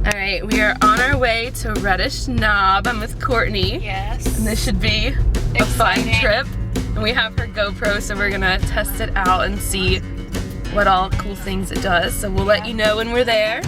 Alright, we are on our way to Reddish Knob. I'm with Courtney. Yes. And this should be a fun trip. And we have her GoPro, so we're gonna test it out and see what all cool things it does. So we'll let you know when we're there.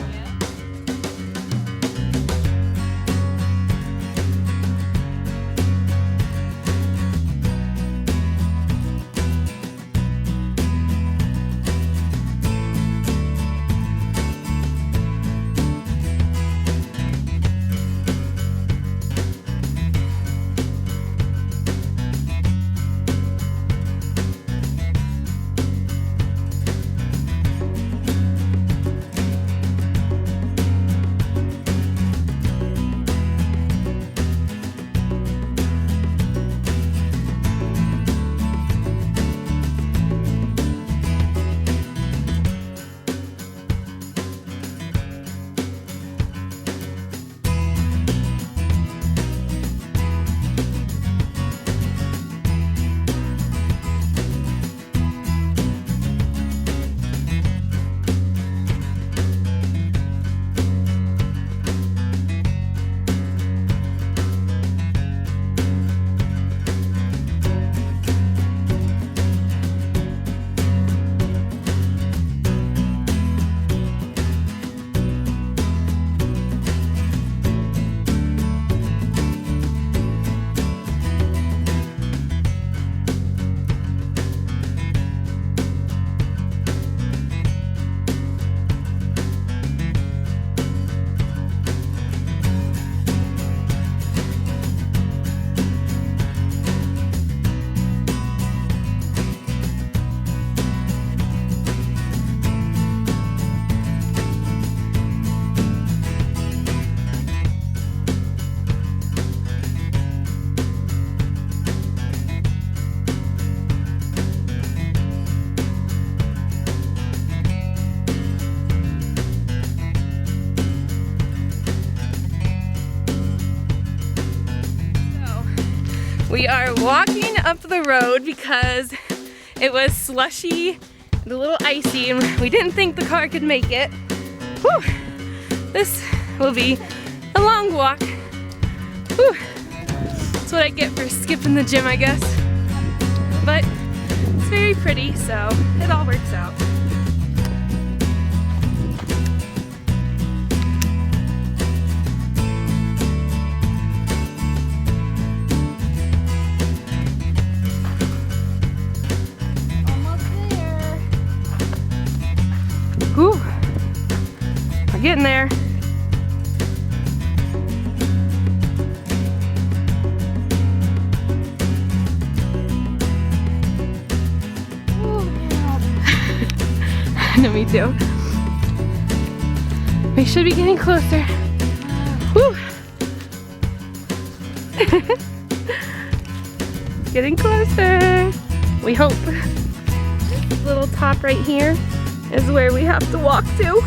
We are walking up the road because it was slushy and a little icy and we didn't think the car could make it. Whew. This will be a long walk. Whew. That's what I get for skipping the gym, I guess. But it's very pretty, so it all works out. Whew. We're getting there. No, me too. We should be getting closer. Whew. Getting closer. We hope. This little top right here is where we have to walk to.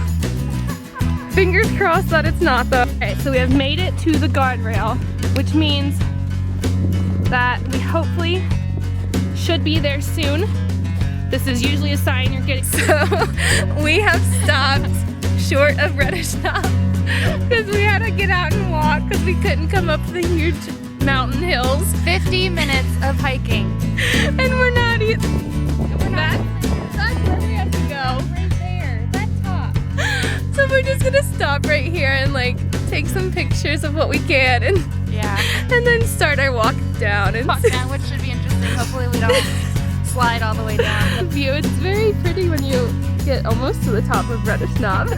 Fingers crossed that it's not though. Okay, so we have made it to the guardrail, which means that we hopefully should be there soon. This is usually a sign you're getting. So we have stopped short of Reddish Knob because we had to get out and walk because we couldn't come up the huge mountain hills. 50 minutes of hiking. And we're not even. That's where we have to go. Right there, that top. So we're just gonna stop right here and like take some pictures of what we can and then start our walk down and walk down, which should be interesting. Hopefully we don't slide all the way down. The view, it's very pretty when you get almost to the top of Reddish Knob.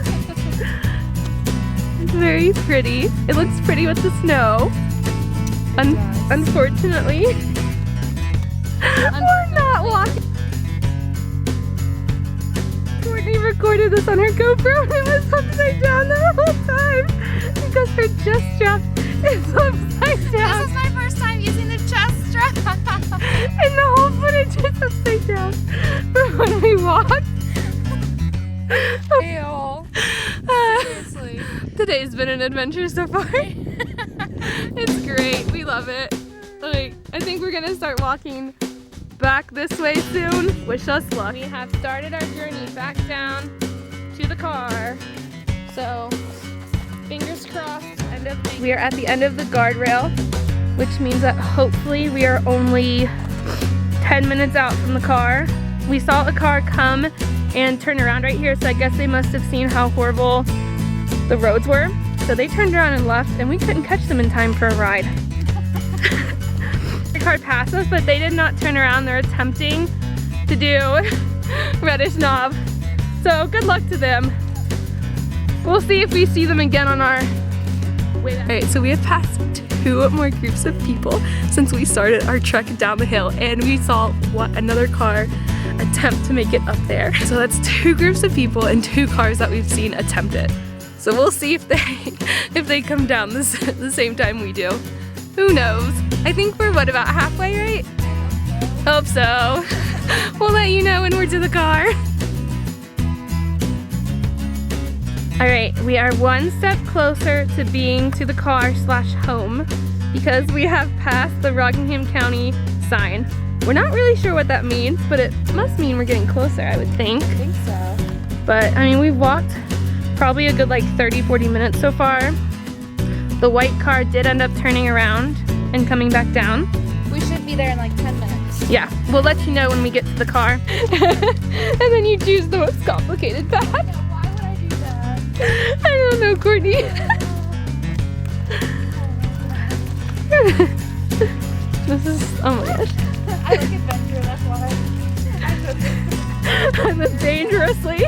It's very pretty. It looks pretty with the snow. Unfortunately, we're not walking. Courtney recorded this on her GoPro and it was upside down the whole time because her chest strap is upside down. This is my first time using the chest strap. And the whole footage is upside down from when we walked. Ew. Seriously. Today's been an adventure so far. It's great. We love it. Like, I think we're gonna start walking back this way soon. Wish us luck. We have started our journey back down to the car. So, fingers We are at the end of the guardrail, which means that hopefully we are only 10 minutes out from the car. We saw a car come and turn around right here, so I guess they must have seen how horrible the roads were. So they turned around and left, and we couldn't catch them in time for a ride. The car passed us, but they did not turn around. They're attempting to do Reddish Knob. So good luck to them. We'll see if we see them again on our way back. Alright, so we have passed 2 more groups of people since we started our trek down the hill, and we saw another car attempt to make it up there. So that's 2 groups of people and 2 cars that we've seen attempt it. So we'll see if they come down the same time we do. Who knows? I think we're about halfway, right? Hope so. We'll let you know when we're to the car. All right, we are 1 step closer to being to the car/home because we have passed the Rockingham County sign. We're not really sure what that means, but it must mean we're getting closer, I would think. I think so. But I mean, we've walked probably a good like 30-40 minutes so far. The white car did end up turning around and coming back down. We should be there in like 10 minutes. Yeah, we'll let you know when we get to the car. And then you choose the most complicated path. Why would I do that? I don't know, Courtney. This is, oh my gosh. I like adventure, that's why. I'm a dangerously.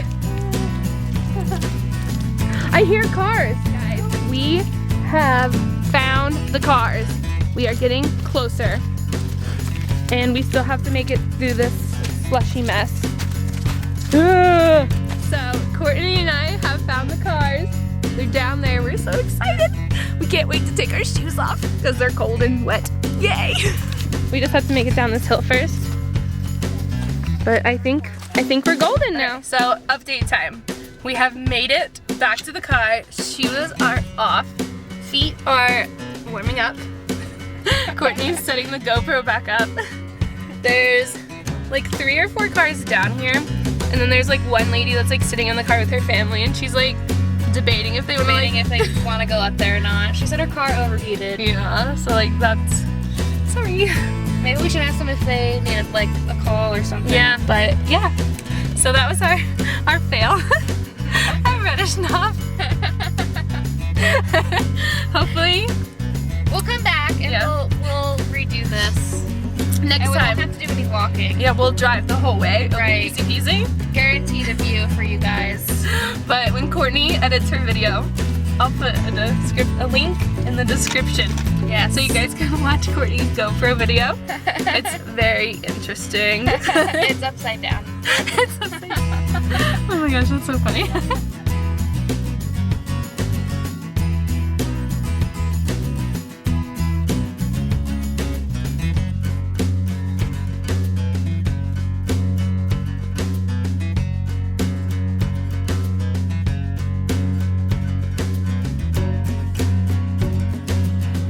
I hear cars, guys. We have found the cars. We are getting closer. And we still have to make it through this slushy mess. Ugh. So, Courtney and I have found the cars. They're down there. We're so excited. We can't wait to take our shoes off because they're cold and wet. Yay! We just have to make it down this hill first. But I think we're golden now. Right, so, update time. We have made it back to the car. Shoes are off. Feet are warming up. Courtney's setting the GoPro back up. There's like 3 or 4 cars down here. And then there's like one lady that's like sitting in the car with her family, and she's like debating if they want to go up there or not. She said her car overheated. Yeah, so like that's, sorry. Maybe we should ask them if they needed like a call or something. Yeah, but yeah. So that was our fail. Our Reddish Knob. Hopefully we'll come back and we'll redo this next and we time. won't have to do any walking. Yeah, we'll drive the whole way. It'll right. be easy peasy. Guaranteed a view for you guys. But when Courtney edits her video, I'll put a link in the description. Yeah. So you guys can watch Courtney's GoPro video. It's very interesting. It's upside down. It's upside down. Oh my gosh, that's so funny.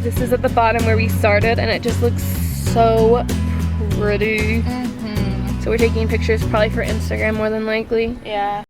This is at the bottom where we started, and it just looks so pretty. So we're taking pictures probably for Instagram more than likely. Yeah.